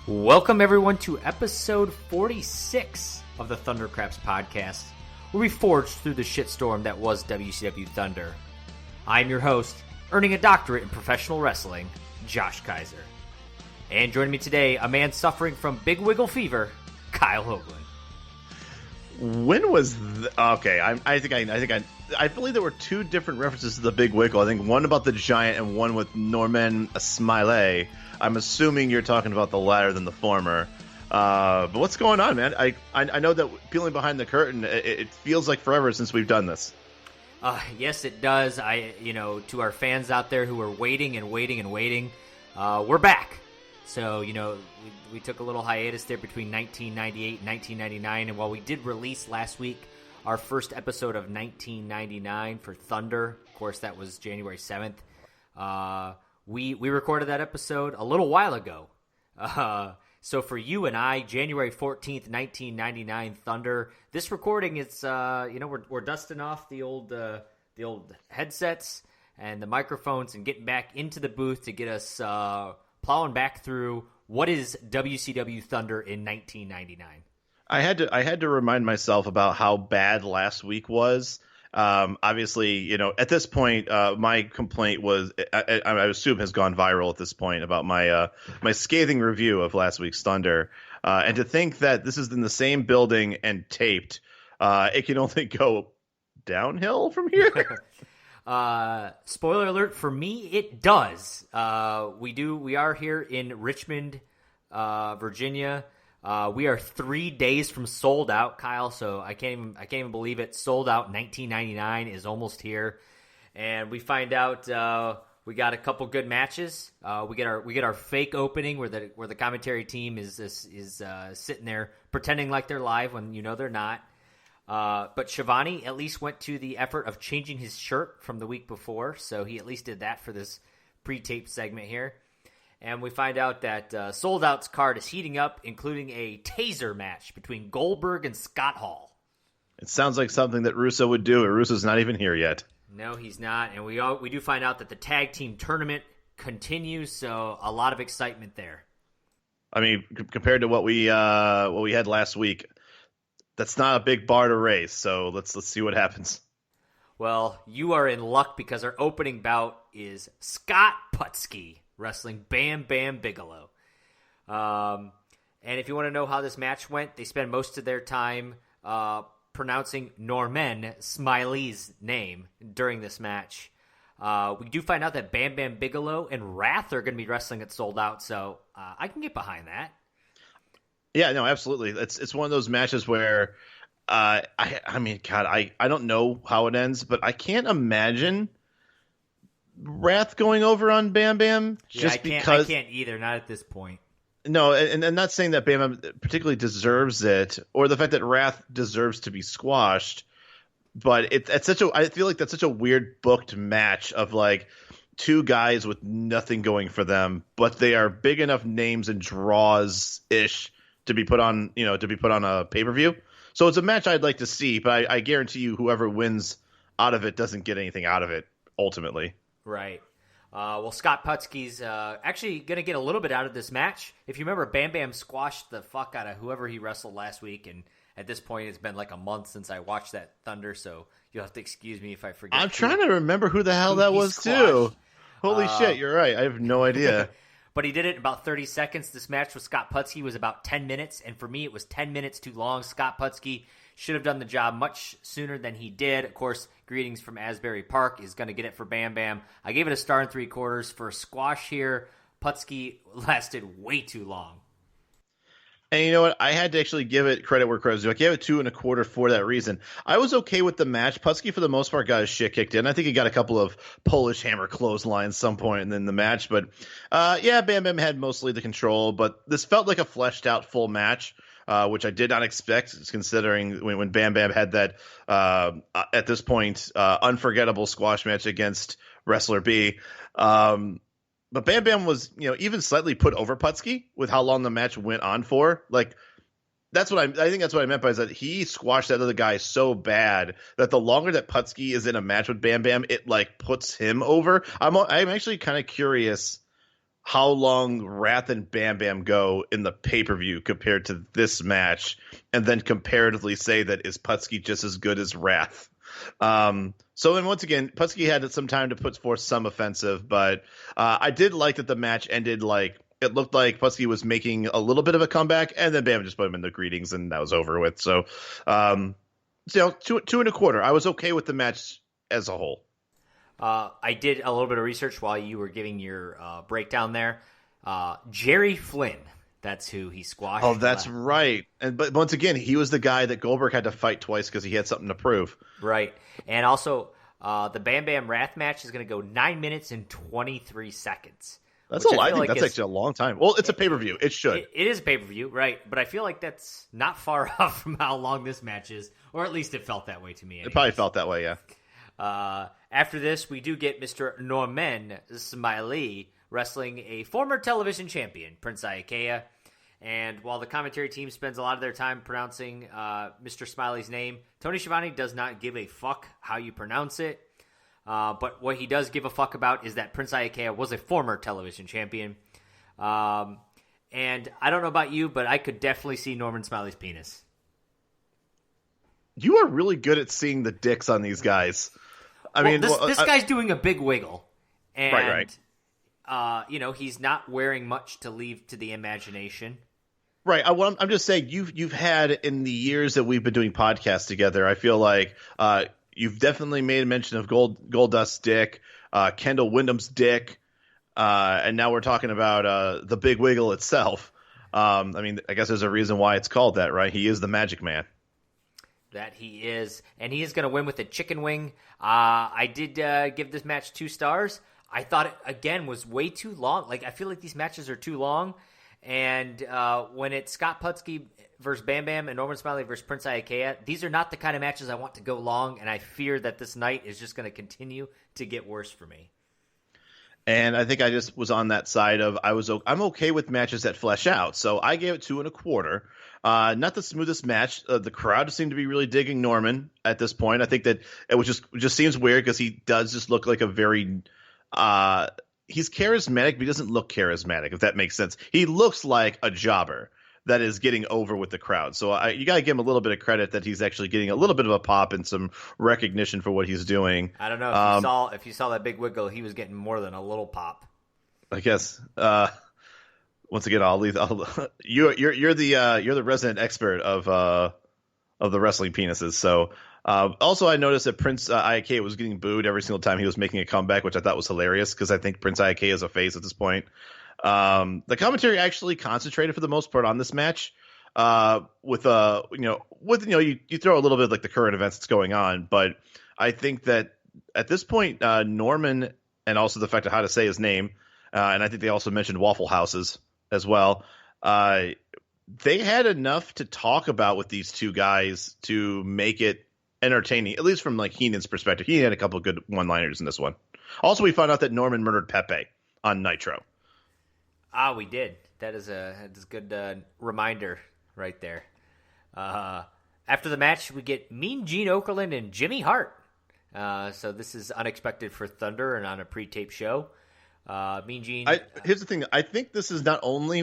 Welcome, everyone, to episode 46 of the Thundercraps podcast, where we forged through the shitstorm that was WCW Thunder. I'm your host, earning a doctorate in professional wrestling, Josh Kaiser. And joining me today, a man suffering from big wiggle fever, Kyle Hoagland. When was okay? I believe there were two different references to the big wiggle. I think one about the giant and one with Norman Smiley. I'm assuming you're talking about the latter than the former. But what's going on, man? I know that peeling behind the curtain, it feels like forever since we've done this. Yes, it does. To our fans out there who are waiting, we're back. So, we took a little hiatus there between 1998 and 1999, and while we did release last week our first episode of 1999 for Thunder, of course, that was January 7th, we recorded that episode a little while ago. So for you and I, January 14th, 1999 Thunder, this recording, it's, we're dusting off the old headsets and the microphones and getting back into the booth to get us plowing back through what is WCW Thunder in 1999. I had to remind myself about how bad last week was. Obviously, at this point, my complaint was, I assume has gone viral at this point about my scathing review of last week's Thunder. And to think that this is in the same building and taped, it can only go downhill from here. Spoiler alert, for me, it does. We are here in Richmond, Virginia. We are 3 days from sold out, Kyle. So I can't even believe it. Sold out 1999 is almost here, and we find out we got a couple good matches. We get our fake opening where the commentary team is sitting there pretending like they're live when they're not. But Shivani at least went to the effort of changing his shirt from the week before, so he at least did that for this pre-taped segment here. And we find out that Sold Out's card is heating up, including a taser match between Goldberg and Scott Hall. It sounds like something that Russo would do, but Russo's not even here yet. No, he's not. And we do find out that the tag team tournament continues, so a lot of excitement there. I mean, compared to what we had last week, that's not a big bar to raise. So let's see what happens. Well, you are in luck because our opening bout is Scott Putski wrestling Bam Bam Bigelow. And if you want to know how this match went, they spend most of their time pronouncing Norman Smiley's name during this match. We do find out that Bam Bam Bigelow and Wrath are going to be wrestling at Sold Out, so I can get behind that. Yeah, no, absolutely. It's one of those matches where I don't know how it ends, but I can't imagine Wrath going over on Bam Bam because I can't either, not at this point. No, and I'm not saying that Bam Bam particularly deserves it, or the fact that Wrath deserves to be squashed, but I feel like that's such a weird booked match of like two guys with nothing going for them, but they are big enough names and draws ish to be put on a pay-per-view. So it's a match I'd like to see, but I guarantee you whoever wins out of it doesn't get anything out of it ultimately. Right. Well, Scott Putski's actually going to get a little bit out of this match. If you remember, Bam Bam squashed the fuck out of whoever he wrestled last week, and at this point, it's been like a month since I watched that Thunder, so you'll have to excuse me if I forget. I'm trying to remember who the hell that was, too. Holy shit, you're right. I have no idea. But he did it in about 30 seconds. This match with Scott Putski was about 10 minutes, and for me, it was 10 minutes too long. Scott Putski should have done the job much sooner than he did. Of course, Greetings from Asbury Park is going to get it for Bam Bam. I gave it a star and 3/4 for a squash here. Putski lasted way too long. And you know what? I had to actually give it credit where credit's due. I gave it 2 1/4 for that reason. I was okay with the match. Putski, for the most part, got his shit kicked in. I think he got a couple of Polish hammer clotheslines some point in the match. But, Bam Bam had mostly the control. But this felt like a fleshed-out full match. which I did not expect, considering when Bam Bam had that at this point unforgettable squash match against Wrestler B. But Bam Bam was, even slightly put over Putski with how long the match went on for. Like, I think that's what I meant by is that he squashed that other guy so bad that the longer that Putski is in a match with Bam Bam, it like puts him over. I'm actually kind of curious how long Wrath and Bam Bam go in the pay-per-view compared to this match, and then comparatively say that is Putski just as good as Wrath. So then once again, Putski had some time to put forth some offensive, but I did like that the match ended like it looked like Putski was making a little bit of a comeback, and then Bam just put him in the greetings, and that was over with. So, two and a quarter. I was okay with the match as a whole. I did a little bit of research while you were giving your breakdown there. Jerry Flynn, that's who he squashed. Oh, that's right. But once again, he was the guy that Goldberg had to fight twice because he had something to prove. Right. And also, the Bam Bam Wrath match is going to go 9 minutes and 23 seconds. That's a lot. I think that's actually a long time. Well, it's a pay-per-view. It should. It is a pay-per-view, right? But I feel like that's not far off from how long this match is, or at least it felt that way to me. Anyways. It probably felt that way, yeah. After this, we do get Mr. Norman Smiley wrestling a former television champion, Prince Iaukea. And while the commentary team spends a lot of their time pronouncing Mr. Smiley's name, Tony Schiavone does not give a fuck how you pronounce it. But what he does give a fuck about is that Prince Iaukea was a former television champion. And I don't know about you, but I could definitely see Norman Smiley's penis. You are really good at seeing the dicks on these guys. This guy's doing a big wiggle. And, right. He's not wearing much to leave to the imagination. Right. I'm just saying you've had in the years that we've been doing podcasts together, I feel like you've definitely made a mention of Goldust's dick, Kendall Windham's dick, and now we're talking about the Big Wiggle itself. I guess there's a reason why it's called that, right? He is the Magic Man. That he is, and he is going to win with a chicken wing. I did give this match 2 stars. I thought it, again, was way too long. Like, I feel like these matches are too long, and when it's Scott Putski versus Bam Bam and Norman Smiley versus Prince Iaukea, these are not the kind of matches I want to go long, and I fear that this night is just going to continue to get worse for me. And I think I just was on that side of I'm okay with matches that flesh out, so I gave it 2 and a quarter. Not the smoothest match. The crowd seemed to be really digging Norman at this point. I think that it was just seems weird because he does just look like a very he's charismatic, but he doesn't look charismatic, if that makes sense. He looks like a jobber that is getting over with the crowd. So you got to give him a little bit of credit that he's actually getting a little bit of a pop and some recognition for what he's doing. I don't know if you saw that Big Wiggle, he was getting more than a little pop. I guess. Once again, you're the resident expert of the wrestling penises. So also, I noticed that Prince Iaukea was getting booed every single time he was making a comeback, which I thought was hilarious because I think Prince Iaukea is a face at this point. The commentary actually concentrated for the most part on this match. You throw a little bit of like the current events that's going on, but I think that at this point, Norman, and also the fact of how to say his name, and I think they also mentioned Waffle Houses as well. They had enough to talk about with these two guys to make it entertaining, at least from like Heenan's perspective. He had a couple of good one-liners in this one. Also, we found out that Norman murdered Pepe on Nitro. We did. That is a good reminder right there. After the match, we get Mean Gene Okerlund and Jimmy Hart. So this is unexpected for Thunder and on a pre-tape show. Mean Gene. Here's the thing. I think this is not only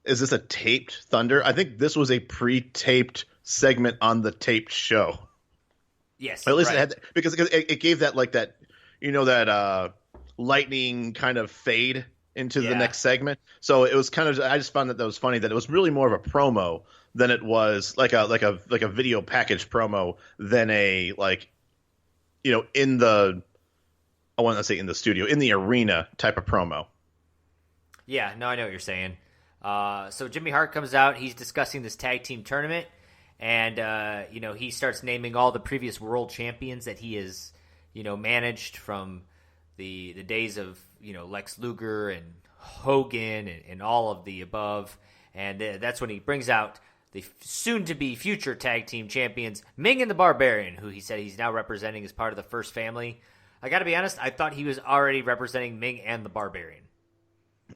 is this a taped Thunder? I think this was a pre-taped segment on the taped show. Yes, or at least right. it had because it gave that like that that lightning kind of fade into the next segment. So it was kind of I just found that was funny that it was really more of a promo than it was like a video package promo than a in the I want to say in the studio in the arena type of promo. Yeah, no, I know what you're saying. So Jimmy Hart comes out. He's discussing this tag team tournament, and he starts naming all the previous world champions that he has managed from the days of Lex Luger and Hogan and all of the above. And that's when he brings out the soon-to-be future tag team champions, Ming and the Barbarian, who he said he's now representing as part of the First Family. I got to be honest, I thought he was already representing Ming and the Barbarian.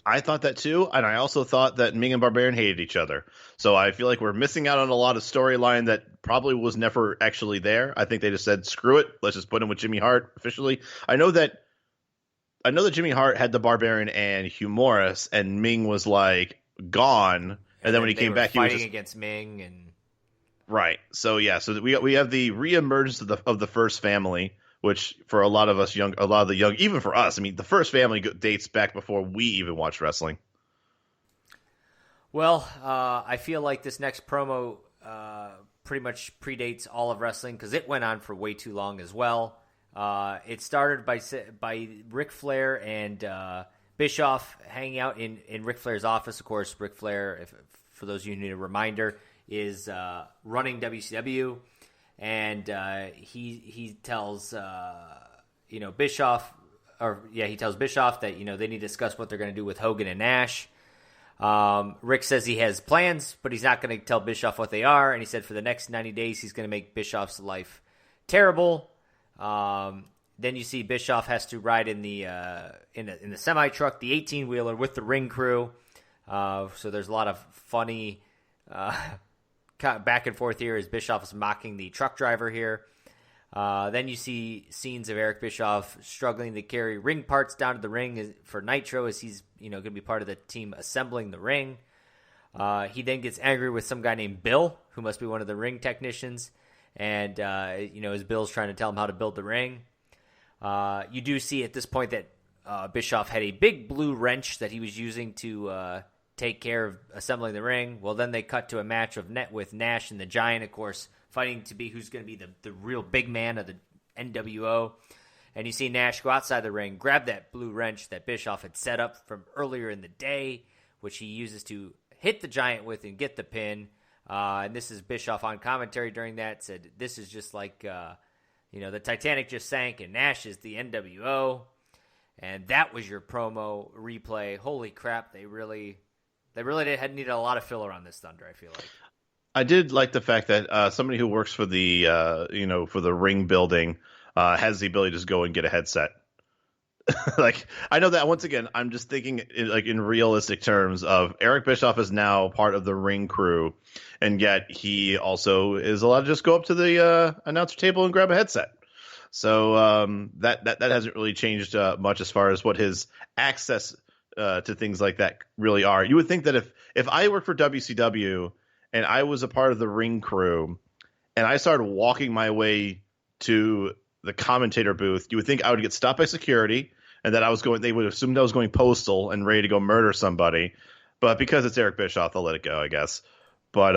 I thought that too, and I also thought that Ming and Barbarian hated each other. So I feel like we're missing out on a lot of storyline that probably was never actually there. I think they just said, "Screw it, let's just put him with Jimmy Hart officially." I know that Jimmy Hart had the Barbarian and Hugh Morris, and Ming was like gone, and then when he came back, he was fighting against Ming and right. So yeah, so we have the reemergence of the First Family. Which for a lot of the young, even for us, I mean, the First Family dates back before we even watched wrestling. Well, I feel like this next promo pretty much predates all of wrestling because it went on for way too long as well. It started by Ric Flair and Bischoff hanging out in Ric Flair's office. Of course, Ric Flair, for those of you who need a reminder, is running WCW. And he tells Bischoff, he tells Bischoff that they need to discuss what they're going to do with Hogan and Nash. Rick says he has plans, but he's not going to tell Bischoff what they are. And he said for the next 90 days he's going to make Bischoff's life terrible. Then you see Bischoff has to ride in the semi truck, the 18-wheeler with the ring crew. So there's a lot of funny. Back and forth here as Bischoff is mocking the truck driver here. Then you see scenes of Eric Bischoff struggling to carry ring parts down to the ring for Nitro as he's going to be part of the team assembling the ring. He then gets angry with some guy named Bill, who must be one of the ring technicians. And, as Bill's trying to tell him how to build the ring. You do see at this point that Bischoff had a big blue wrench that he was using to take care of assembling the ring. Well, then they cut to a match with Nash and the Giant, of course, fighting to be who's going to be the real big man of the NWO. And you see Nash go outside the ring, grab that blue wrench that Bischoff had set up from earlier in the day, which he uses to hit the Giant with and get the pin. And this is Bischoff on commentary during that, said, this is just like, the Titanic just sank and Nash is the NWO. And that was your promo replay. Holy crap, They really needed a lot of filler on this Thunder, I feel like. I did like the fact that somebody who works for the for the ring building has the ability to just go and get a headset. Like, I know that, once again, I'm just thinking in realistic terms of Eric Bischoff is now part of the ring crew, and yet he also is allowed to just go up to the announcer table and grab a headset. So that hasn't really changed much as far as what his access to things like that really are. You would think that if I worked for WCW and I was a part of the ring crew and I started walking my way to the commentator booth, you would think I would get stopped by security and that they would assume that I was going postal and ready to go murder somebody. But because it's Eric Bischoff, they'll let it go, I guess. But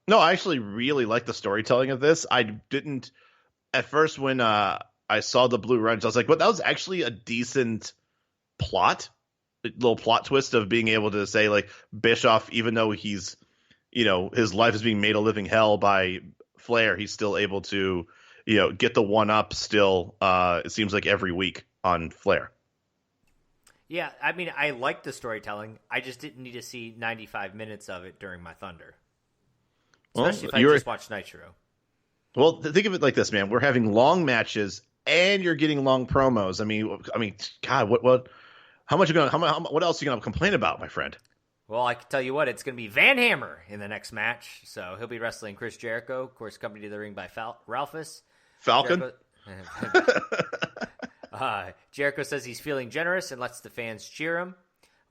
no, I actually really like the storytelling of this. I didn't at first when I saw the blue wrench, I was like, well, that was actually a decent plot. Little plot twist of being able to say, like, Bischoff, even though he's, his life is being made a living hell by Flair, he's still able to, get the one up still, it seems like every week on Flair. Yeah, I mean, I like the storytelling. I just didn't need to see 95 minutes of it during my Thunder. Especially if I just watched Nitro. Well, think of it like this, man. We're having long matches and you're getting long promos. I mean, God, what what else are you gonna complain about, my friend? Well, I can tell you what, it's gonna be Van Hammer in the next match. So he'll be wrestling Chris Jericho, of course, accompanied to the ring by Ralphus. Falcon. Jericho says he's feeling generous and lets the fans cheer him.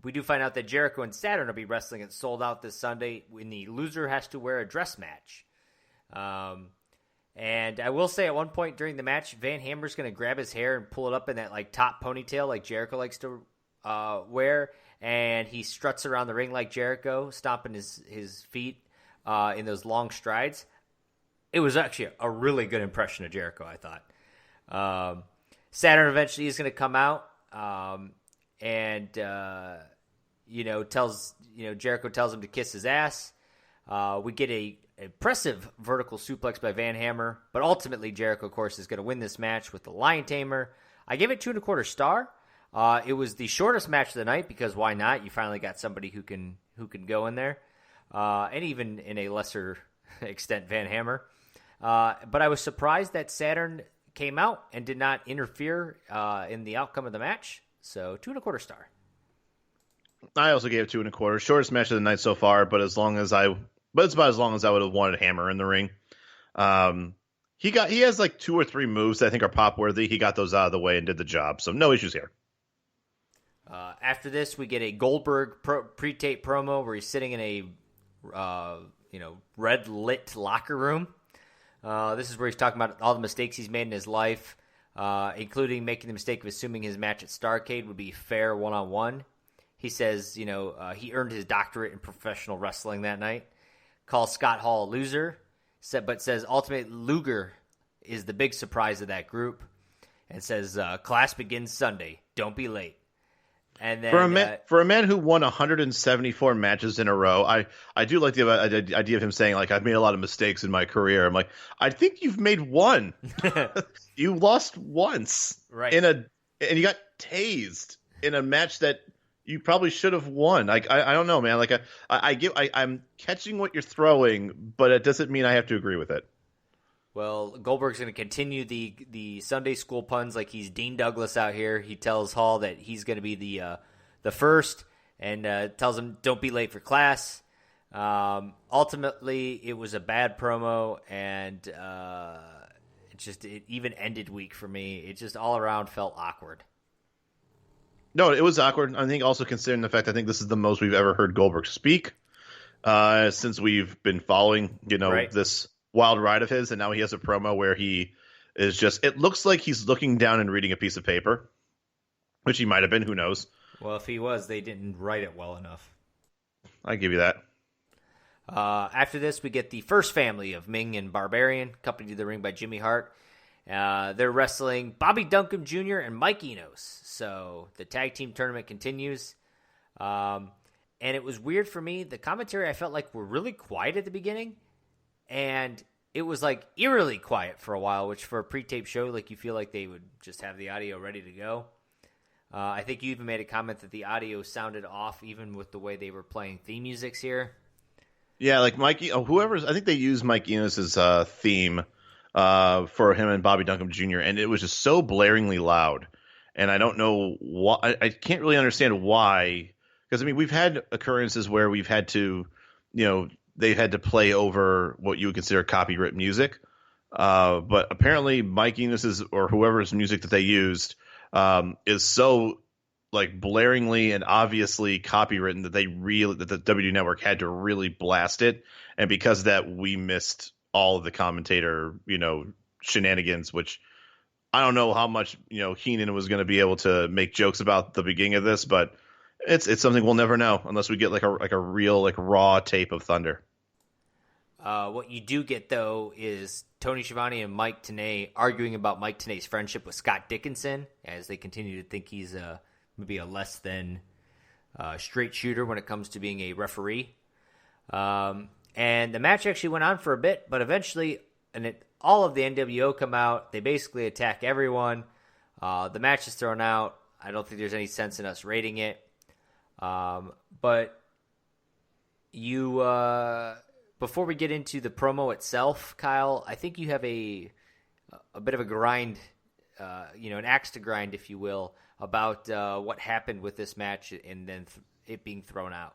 We do find out that Jericho and Saturn will be wrestling at Sold Out this Sunday when the loser has to wear a dress match. And I will say at one point during the match, Van Hammer's going to grab his hair and pull it up in that like top ponytail like Jericho likes to wear, and he struts around the ring like Jericho, stomping his feet in those long strides. It was actually a really good impression of Jericho, I thought. Saturn eventually is going to come out and Jericho tells him to kiss his ass. We get a impressive vertical suplex by Van Hammer, but ultimately Jericho, of course, is going to win this match with the Lion Tamer. I gave it 2.25 stars. It was the shortest match of the night because why not? You finally got somebody who can go in there. and even in a lesser extent Van Hammer. But I was surprised that Saturn came out and did not interfere in the outcome of the match. So 2.25 star. I also gave it 2.25. Shortest match of the night so far, but it's about as long as I would have wanted Hammer in the ring. He has like 2 or 3 moves that I think are pop worthy. He got those out of the way and did the job, so no issues here. After this, we get a Goldberg pre-tape promo where he's sitting in a red lit locker room. This is where he's talking about all the mistakes he's made in his life, including making the mistake of assuming his match at Starrcade would be fair one-on-one. He says, he earned his doctorate in professional wrestling that night. Calls Scott Hall a loser, but says Ultimate Luger is the big surprise of that group, and says class begins Sunday. Don't be late. And then for a man who won 174 matches in a row, I do like the idea of him saying, like, I've made a lot of mistakes in my career. I'm like, I think you've made one. You lost once, right? And you got tased in a match that you probably should have won. I don't know, man. Like I'm catching what you're throwing, but it doesn't mean I have to agree with it. Well, Goldberg's going to continue the Sunday school puns like he's Dean Douglas out here. He tells Hall that he's going to be the first, and tells him don't be late for class. Ultimately, it was a bad promo, and it even ended weak for me. It just all around felt awkward. No, it was awkward. I think also considering the fact I think this is the most we've ever heard Goldberg speak since we've been following, right, this wild ride of his, and now he has a promo where he is just, it looks like he's looking down and reading a piece of paper, which he might have been, who knows. Well, if he was, they didn't write it well enough. I give you that. After this, we get the first family of Ming and Barbarian, accompanied to the ring by Jimmy Hart. They're wrestling Bobby Duncombe Jr. and Mike Enos. So the tag team tournament continues. And it was weird for me. The commentary, I felt like, were really quiet at the beginning. And it was like eerily quiet for a while, which for a pre-tape show, like you feel like they would just have the audio ready to go. I think you even made a comment that the audio sounded off even with the way they were playing theme musics here. Yeah, like Mikey, I think they used Mike Enos' theme for him and Bobby Duncombe Jr., and it was just so blaringly loud. And I don't know why. I can't really understand why. Because, I mean, we've had occurrences where we've had to, they've had to play over what you would consider copyright music. But apparently Mike Enos's or whoever's music that they used is so like blaringly and obviously copywritten that the W Network had to really blast it. And because of that, we missed all of the commentator, shenanigans, which I don't know how much, Heenan was going to be able to make jokes about the beginning of this, but it's something we'll never know unless we get like a real like raw tape of Thunder. What you do get, though, is Tony Schiavone and Mike Tenay arguing about Mike Tenay's friendship with Scott Dickinson, as they continue to think he's maybe a less than straight shooter when it comes to being a referee. And the match actually went on for a bit, but eventually, all of the NWO come out. They basically attack everyone. The match is thrown out. I don't think there's any sense in us rating it. But you... Before we get into the promo itself, Kyle, I think you have a bit of a grind, an axe to grind, if you will, about what happened with this match and then it being thrown out.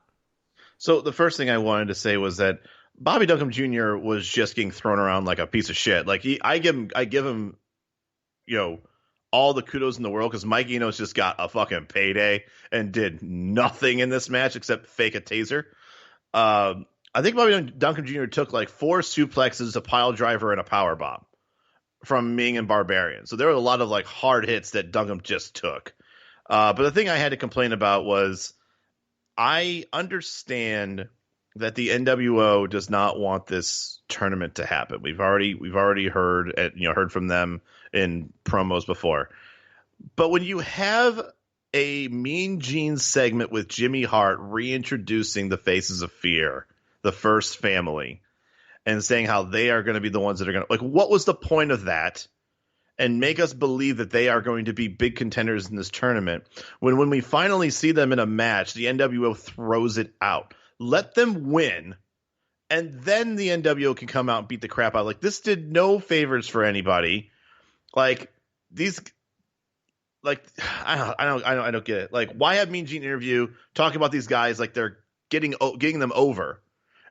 So the first thing I wanted to say was that Bobby Duncombe Jr. was just getting thrown around like a piece of shit. Like I give him, all the kudos in the world because Mike Enos just got a fucking payday and did nothing in this match except fake a taser. I think Bobby Duncombe Jr. took like 4 suplexes, a pile driver, and a power bomb from Ming and Barbarian. So there were a lot of like hard hits that Duncombe just took. But the thing I had to complain about was I understand that the NWO does not want this tournament to happen. We've already heard from them in promos before. But when you have a Mean Gene segment with Jimmy Hart reintroducing the Faces of Fear, the first family, and saying how they are going to be the ones that are going to, like, what was the point of that? And make us believe that they are going to be big contenders in this tournament when we finally see them in a match, the NWO throws it out. Let them win and then the NWO can come out and beat the crap out. Like, this did no favors for anybody. Like, these, like, I don't get it. Like, why have Mean Gene interview talking about these guys like they're getting them over,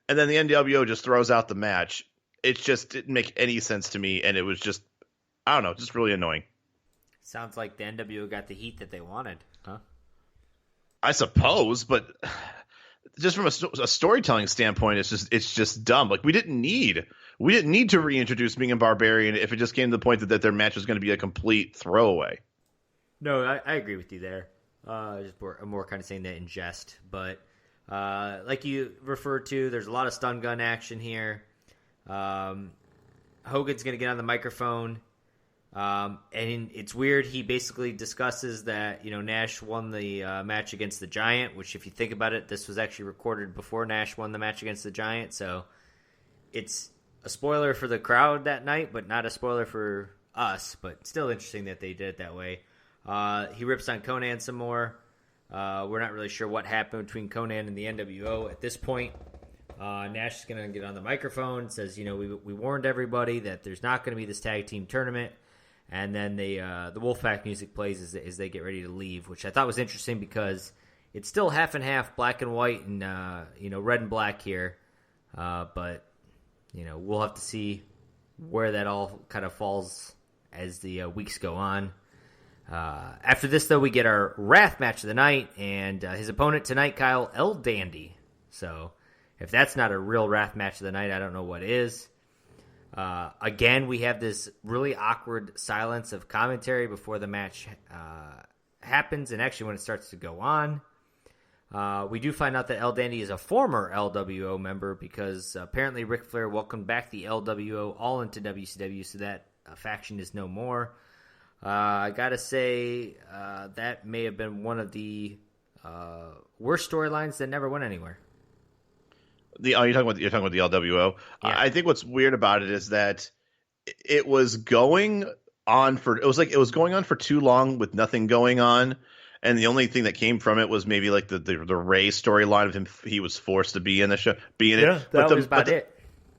and then the NWO just throws out the match. It just didn't make any sense to me, and it was just, I don't know, just really annoying. Sounds like the NWO got the heat that they wanted, huh? I suppose, but just from a storytelling standpoint, it's just dumb. Like, we didn't need to reintroduce Ming and Barbarian if it just came to the point that their match was going to be a complete throwaway. No, I agree with you there. I'm more kind of saying that in jest, but like you referred to, there's a lot of stun gun action here. Hogan's going to get on the microphone, and it's weird. He basically discusses that Nash won the match against the Giant, which, if you think about it, this was actually recorded before Nash won the match against the Giant, so it's a spoiler for the crowd that night, but not a spoiler for us. But still interesting that they did it that way. He rips on Conan some more. We're not really sure what happened between Conan and the NWO at this point. Nash is going to get on the microphone, says, we warned everybody that there's not going to be this tag team tournament. And then the Wolfpack music plays as they get ready to leave, which I thought was interesting because it's still half and half, black and white, and red and black here. But we'll have to see where that all kind of falls as the weeks go on. After this, though, we get our Wrath match of the night, and his opponent tonight, Kyle, El Dandy. So if that's not a real Wrath match of the night, I don't know what is. Again, we have this really awkward silence of commentary before the match happens, and actually when it starts to go on. We do find out that El Dandy is a former LWO member because apparently Ric Flair welcomed back the LWO all into WCW, so that faction is no more. I gotta say, that may have been one of the worst storylines that never went anywhere. You're talking about the LWO. Yeah. I think what's weird about it is that it was going on for too long with nothing going on, and the only thing that came from it was maybe like the Ray storyline of him. He was forced to be in it. That was about it.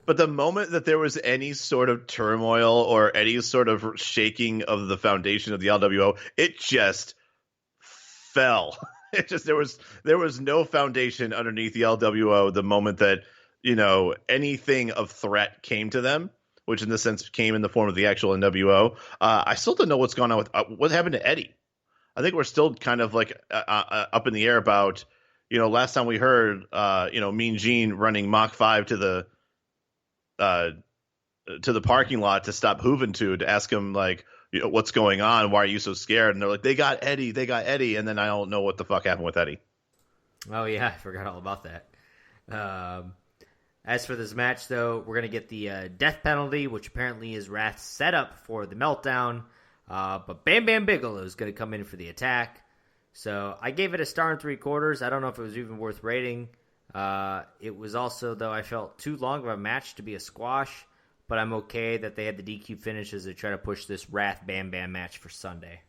But the moment that there was any sort of turmoil or any sort of shaking of the foundation of the LWO, it just fell. It just there was no foundation underneath the LWO the moment that anything of threat came to them, which in this sense came in the form of the actual NWO. I still don't know what's going on with what happened to Eddie. I think we're still kind of like up in the air about last time we heard Mean Gene running Mach 5 to the parking lot to stop Juventud to ask him like, what's going on? Why are you so scared? And they're like, they got Eddie. And then I don't know what the fuck happened with Eddie. Oh yeah, I forgot all about that. As for this match, though, we're going to get the death penalty, which apparently is Wrath's setup for the meltdown. But Bam Bam Bigelow is going to come in for the attack. So I gave it a star and 3/4. I don't know if it was even worth rating. It was also, though, I felt too long of a match to be a squash. But I'm okay that they had the DQ finishes to try to push this Wrath Bam Bam match for Sunday.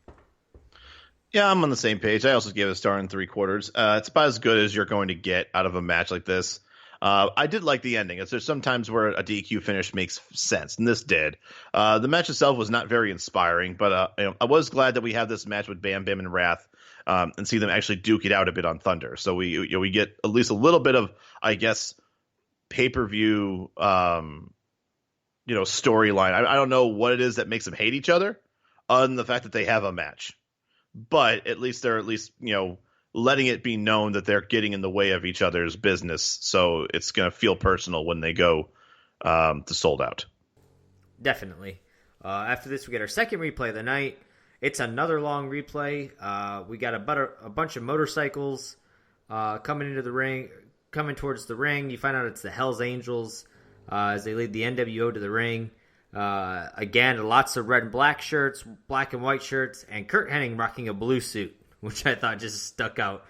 Yeah, I'm on the same page. I also gave it a star and 3/4. It's about as good as you're going to get out of a match like this. I did like the ending. There's sometimes where a DQ finish makes sense, and this did. The match itself was not very inspiring, but I was glad that we have this match with Bam Bam and Wrath and see them actually duke it out a bit on Thunder. So we get at least a little bit of, I guess, pay-per-view storyline. I don't know what it is that makes them hate each other, other than the fact that they have a match. But at least they're letting it be known that they're getting in the way of each other's business. So it's going to feel personal when they go to Sold Out. Definitely. After this, we get our second replay of the night. It's another long replay. We got a bunch of motorcycles coming towards the ring. You find out it's the Hells Angels as they lead the NWO to the ring. Again, lots of red and black shirts, black and white shirts, and Kurt Hennig rocking a blue suit, which I thought just stuck out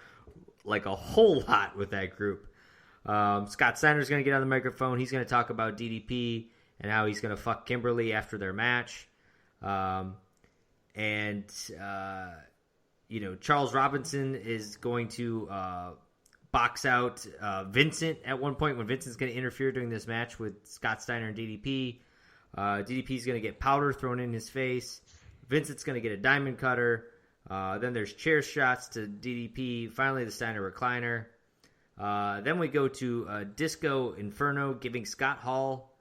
like a whole lot with that group. Scott Steiner's going to get on the microphone. He's going to talk about DDP and how he's going to fuck Kimberly after their match. Charles Robinson is going to box out Vincent at one point when Vincent's going to interfere during this match with Scott Steiner and DDP. DDP's going to get powder thrown in his face. Vincent's going to get a diamond cutter. Then there's chair shots to DDP. Finally, the Steiner recliner. Then we go to Disco Inferno giving Scott Hall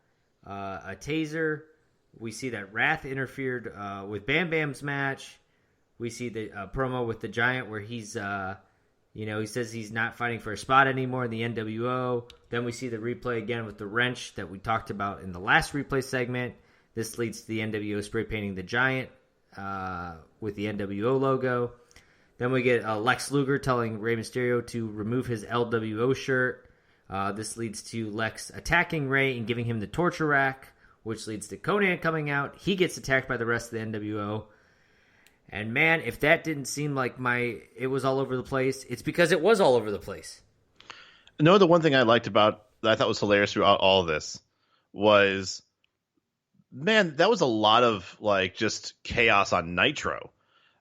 a taser. We see that Wrath interfered with Bam Bam's match. We see the promo with the Giant where he's, he says he's not fighting for a spot anymore in the NWO. Then we see the replay again with the wrench that we talked about in the last replay segment. This leads to the NWO spray painting the Giant with the NWO logo. Then we get Lex Luger telling Rey Mysterio to remove his LWO shirt. This leads to Lex attacking Rey and giving him the torture rack, which leads to Conan coming out. He gets attacked by the rest of the NWO. And man, if that didn't seem like it was all over the place, it's because it was all over the place. No, the one thing I liked about that I thought was hilarious throughout all of this was, man, that was a lot of just chaos on Nitro.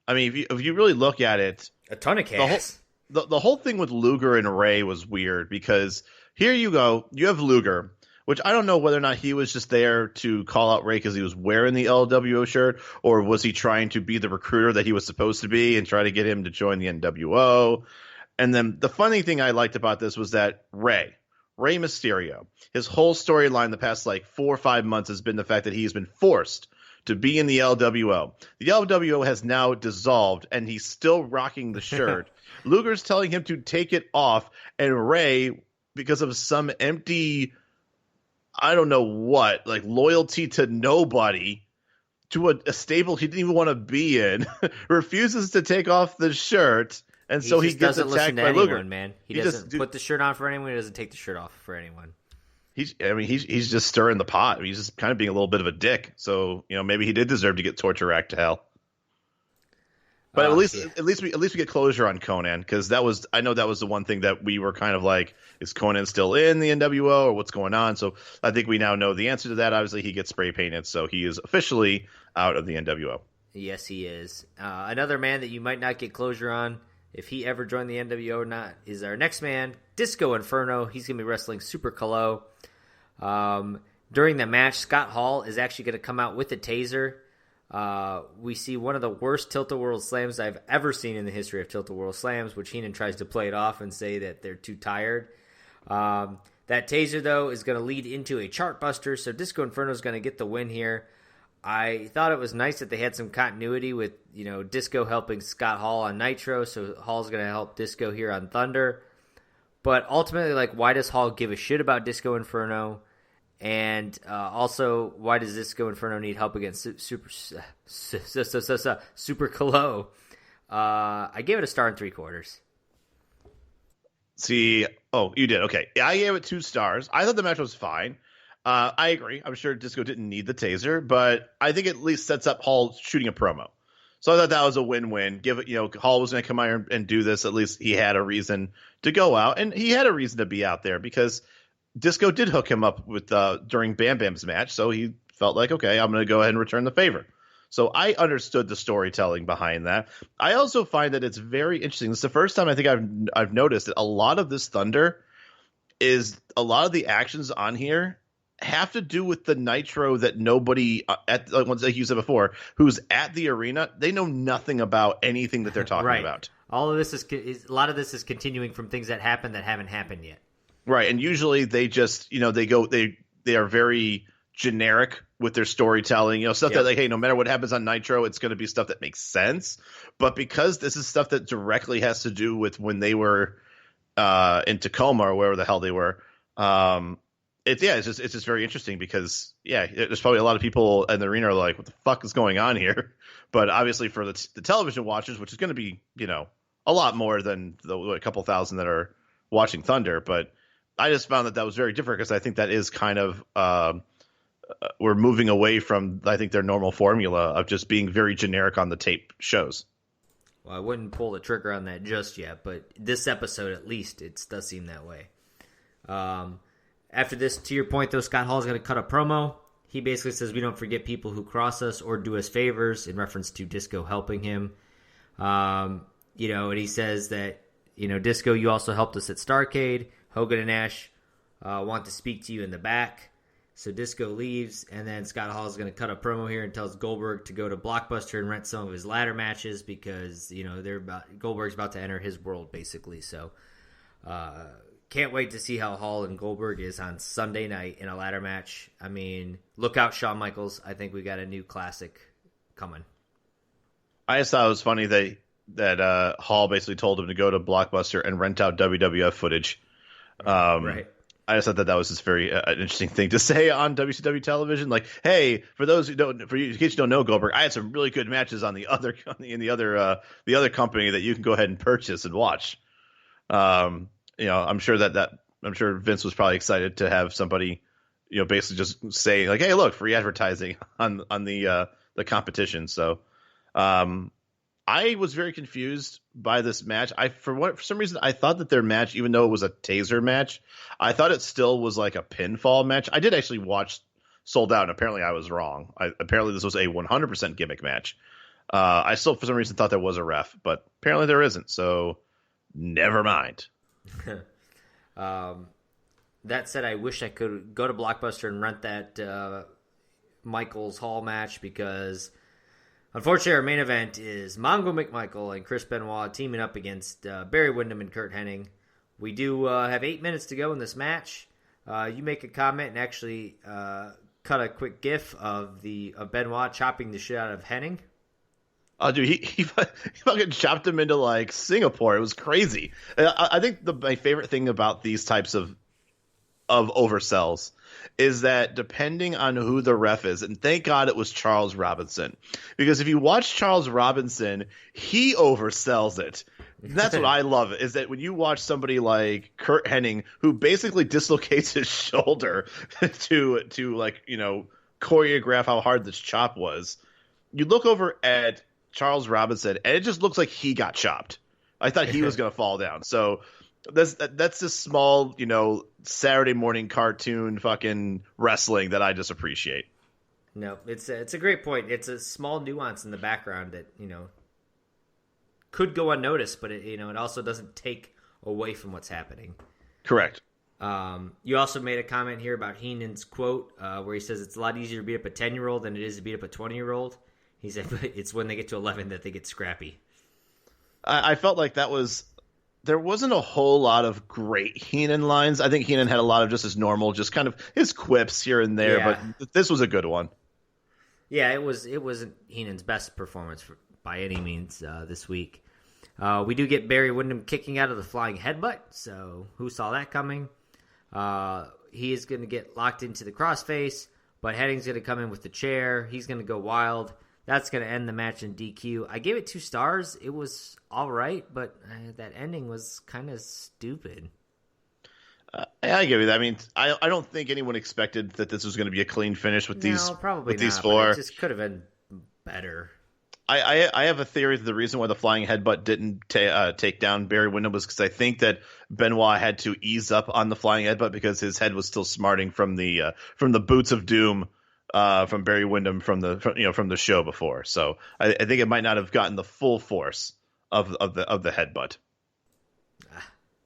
I mean, if you really look at it, a ton of chaos. The whole thing with Luger and Ray was weird because here you go, you have Luger, which I don't know whether or not he was just there to call out Ray because he was wearing the LWO shirt, or was he trying to be the recruiter that he was supposed to be and try to get him to join the NWO. And then the funny thing I liked about this was that Rey Mysterio, his whole storyline the past 4 or 5 months has been the fact that he's been forced to be in the LWO. The LWO has now dissolved, and he's still rocking the shirt. Luger's telling him to take it off, and Ray, because of some empty, I don't know what, loyalty to nobody, to a stable he didn't even want to be in, refuses to take off the shirt, and so he gets attacked by Luger. Man. He doesn't put the shirt on for anyone. He doesn't take the shirt off for anyone. He's just stirring the pot. He's just kind of being a little bit of a dick. So maybe he did deserve to get torture racked to hell. But at least we get closure on Conan, because I know that was the one thing that we were kind of like, is Conan still in the NWO or what's going on? So I think we now know the answer to that. Obviously, he gets spray painted, so he is officially out of the NWO. Yes, he is. Another man that you might not get closure on, if he ever joined the NWO or not, is our next man, Disco Inferno. He's going to be wrestling Super Kalo. During the match, Scott Hall is actually going to come out with a taser. We see one of the worst Tilt-A-Whirl slams I've ever seen in the history of Tilt-A-Whirl slams, which Heenan tries to play it off and say that they're too tired. That taser, though, is going to lead into a chart buster, so Disco Inferno is going to get the win here. I thought it was nice that they had some continuity with, Disco helping Scott Hall on Nitro, so Hall's going to help Disco here on Thunder. But ultimately, why does Hall give a shit about Disco Inferno? And also, why does Disco Inferno need help against Super Kalo? I gave it a star and 3/4. See, you did. Okay. I gave it 2 stars. I thought the match was fine. I agree. I'm sure Disco didn't need the taser, but I think it at least sets up Hall shooting a promo. So I thought that was a win-win. Hall was going to come out and do this. At least he had a reason to go out, and he had a reason to be out there because Disco did hook him up with during Bam Bam's match, so he felt like, okay, I'm going to go ahead and return the favor. So I understood the storytelling behind that. I also find that it's very interesting. This is the first time I think I've noticed that a lot of this Thunder is a lot of the actions on here have to do with the Nitro that nobody like you said before, who's at the arena, they know nothing about anything that they're talking right. about. All of this is a lot of this is continuing from things that happened that haven't happened yet. Right, and usually they just they are very generic with their storytelling, stuff that hey, no matter what happens on Nitro, it's going to be stuff that makes sense. But because this is stuff that directly has to do with when they were in Tacoma or wherever the hell they were, it's just very interesting because there's probably a lot of people in the arena are like, what the fuck is going on here? But obviously for the television watchers, which is going to be a lot more than a couple thousand that are watching Thunder, but I just found that was very different because I think that is kind of we're moving away from, I think, their normal formula of just being very generic on the tape shows. Well, I wouldn't pull the trigger on that just yet, but this episode at least it does seem that way. After this, to your point, though, Scott Hall is going to cut a promo. He basically says we don't forget people who cross us or do us favors in reference to Disco helping him. And he says that Disco, you also helped us at Starrcade. Hogan and Ash want to speak to you in the back. So Disco leaves, and then Scott Hall is going to cut a promo here and tells Goldberg to go to Blockbuster and rent some of his ladder matches because Goldberg's about to enter his world basically. So can't wait to see how Hall and Goldberg is on Sunday night in a ladder match. I mean, look out, Shawn Michaels. I think we got a new classic coming. I just thought it was funny that Hall basically told him to go to Blockbuster and rent out WWF footage. Right. I just thought that was just very interesting thing to say on WCW television. Like, hey, for those who don't, in case you don't know, Goldberg, I had some really good matches on the other company that you can go ahead and purchase and watch. I'm sure I'm sure Vince was probably excited to have somebody, basically just say like, hey, look, free advertising on the competition. So, I was very confused by this match. For some reason, I thought that their match, even though it was a taser match, I thought it still was like a pinfall match. I did actually watch Sold Out, and apparently I was wrong. Apparently this was a 100% gimmick match. I still, for some reason, thought there was a ref, but apparently there isn't. So never mind. That said, I wish I could go to Blockbuster and rent that Michaels Hall match because unfortunately, our main event is Mongo McMichael and Chris Benoit teaming up against Barry Windham and Kurt Hennig. We do have 8 minutes to go in this match. You make a comment and actually cut a quick gif of Benoit chopping the shit out of Hennig. Oh, dude, he fucking chopped him into like Singapore. It was crazy. I think my favorite thing about these types of oversells is that depending on who the ref is, and thank God it was Charles Robinson, because if you watch Charles Robinson, he oversells it. That's what I love, is that when you watch somebody like Kurt Hennig, who basically dislocates his shoulder to choreograph how hard this chop was, you look over at Charles Robinson, and it just looks like he got chopped. I thought he was going to fall down. So that's this small, Saturday morning cartoon fucking wrestling that I just appreciate. No, it's a great point. It's a small nuance in the background that, could go unnoticed, but it also doesn't take away from what's happening. Correct. You also made a comment here about Heenan's quote where he says it's a lot easier to beat up a 10-year-old than it is to beat up a 20-year-old. He said it's when they get to 11 that they get scrappy. I felt like there wasn't a whole lot of great Heenan lines. I think Heenan had a lot of just his normal, just kind of his quips here and there, but this was a good one. Yeah, it wasn't Heenan's best performance by any means this week. We do get Barry Windham kicking out of the flying headbutt, so who saw that coming? He is going to get locked into the crossface, but Hennig's going to come in with the chair. He's going to go wild. That's going to end the match in DQ. I gave it 2 stars. It was all right, but that ending was kind of stupid. I give you that. I mean, I don't think anyone expected that this was going to be a clean finish with these not, 4. It just could have been better. I have a theory that the reason why the flying headbutt didn't take down Barry Windham was because I think that Benoit had to ease up on the flying headbutt because his head was still smarting from the boots of doom from Barry Windham from the show before. So I think it might not have gotten the full force of the headbutt.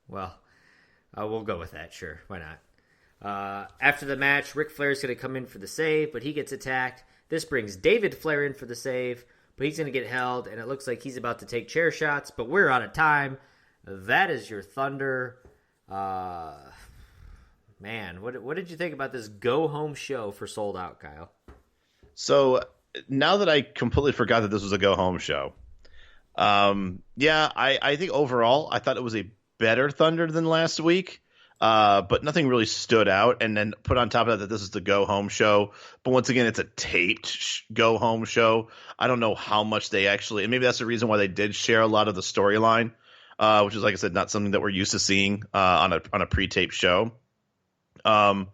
Well, we'll go with that. Sure, why not? After the match, Ric Flair's going to come in for the save, but he gets attacked. This brings David Flair in for the save, but he's going to get held, and it looks like he's about to take chair shots, but we're out of time. That is your Thunder. Man, what did you think about this go-home show for Sold Out, Kyle? So now that I completely forgot that this was a go-home show, I think overall I thought it was a better Thunder than last week. But nothing really stood out. And then put on top of that this is the go-home show. But once again, it's a taped go-home show. I don't know how much they actually – and maybe that's the reason why they did share a lot of the storyline, which is, like I said, not something that we're used to seeing on a pre-taped show. I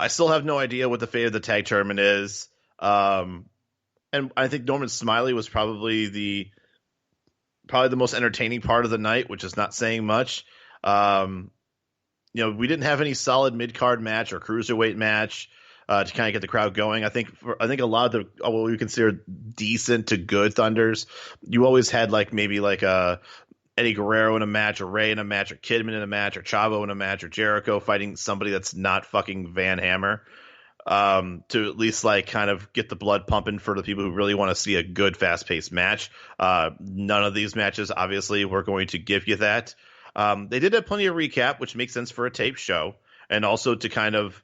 still have no idea what the fate of the tag tournament is. And I think Norman Smiley was probably the most entertaining part of the night, which is not saying much. We didn't have any solid mid-card match or cruiserweight match to kind of get the crowd going. I think a lot of what we consider decent to good Thunders, you always had maybe a Eddie Guerrero in a match, or Ray in a match, or Kidman in a match, or Chavo in a match, or Jericho fighting somebody that's not fucking Van Hammer, to at least like kind of get the blood pumping for the people who really want to see a good fast-paced match. None of these matches, obviously, were going to give you that. They did have plenty of recap, which makes sense for a tape show, and also to kind of,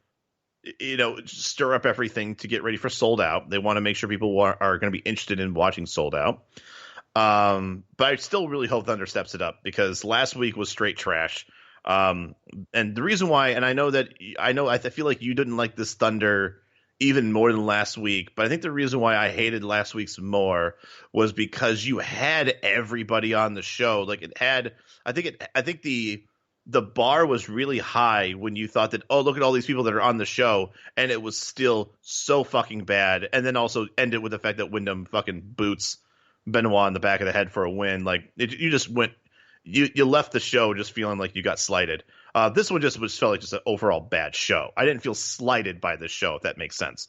stir up everything to get ready for Sold Out. They want to make sure people are going to be interested in watching Sold Out. But I still really hope Thunder steps it up, because last week was straight trash. And the reason why, and I feel like you didn't like this Thunder even more than last week, but I think the reason why I hated last week's more was because you had everybody on the show. Like I think the bar was really high when you thought that, oh, look at all these people that are on the show, and it was still so fucking bad. And then also ended with the fact that Windham fucking boots Benoit in the back of the head for a win. Like you left the show just feeling like you got slighted. This one just felt like just an overall bad show. I didn't feel slighted by this show, if that makes sense.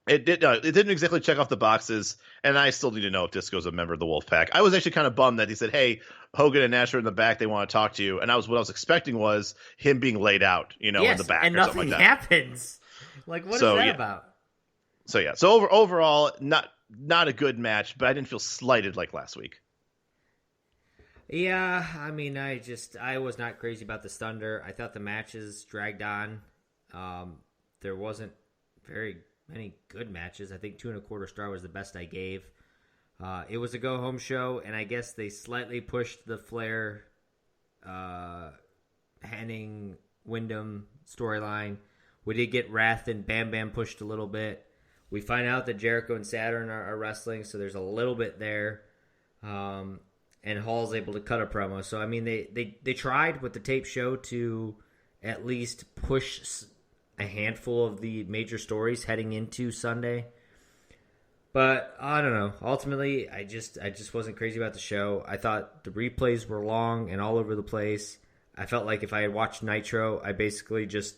It didn't exactly check off the boxes, and I still need to know if Disco's a member of the Wolfpack. I was actually kind of bummed that he said, "Hey, Hogan and Nash are in the back; they want to talk to you." And what I was expecting was him being laid out, in the back, and or nothing something like that. happens. Like, what is that about? So overall, not a good match, but I didn't feel slighted like last week. Yeah, I mean, I was not crazy about the Thunder. I thought the matches dragged on. There wasn't very many good matches. I think 2.25 star was the best I gave. It was a go-home show, and I guess they slightly pushed the Flair, Hennig, Windham storyline. We did get Wrath and Bam Bam pushed a little bit. We find out that Jericho and Saturn are wrestling, so there's a little bit there. And Hall's able to cut a promo. So, I mean, they tried with the tape show to at least push a handful of the major stories heading into Sunday. But I don't know. Ultimately, I just wasn't crazy about the show. I thought the replays were long and all over the place. I felt like if I had watched Nitro, I basically just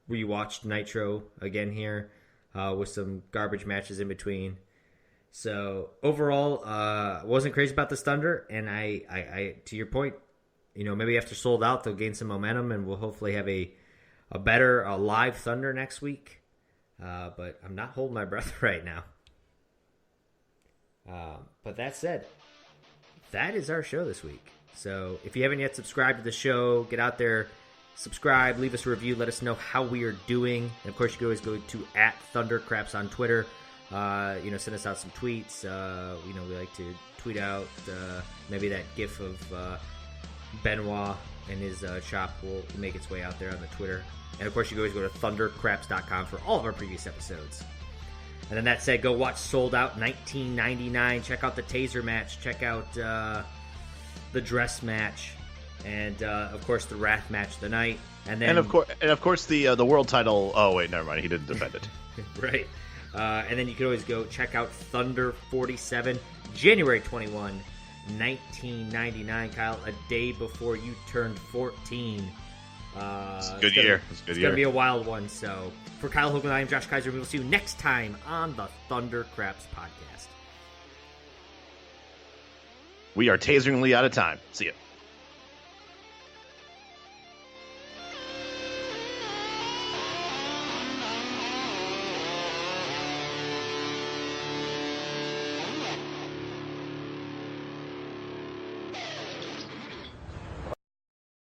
rewatched Nitro again here, with some garbage matches in between. So overall, wasn't crazy about this Thunder, and I to your point, maybe after Sold Out they'll gain some momentum, and we'll hopefully have a better live Thunder next week. But I'm not holding my breath right now. But that said, that is our show this week. So if you haven't yet subscribed to the show, get out there, subscribe, leave us a review, let us know how we are doing. And of course, you can always go to @ThunderCraps on Twitter. Send us out some tweets. We like to tweet out maybe that gif of Benoit and his shop will make its way out there on the Twitter. And of course, you can always go to thundercraps.com for all of our previous episodes. And then that said, go watch Sold Out 1999. Check out the taser match. Check out the dress match, and of course the Wrath match of the night. And of course the world title. Oh wait, never mind. He didn't defend it. Right. And then you can always go check out Thunder 47, January 21, 1999, Kyle, a day before you turned 14. It's a good year. It's going to be a wild one. So for Kyle Hogan, I am Josh Kaiser. We will see you next time on the Thunder Craps podcast. We are taseringly out of time. See ya.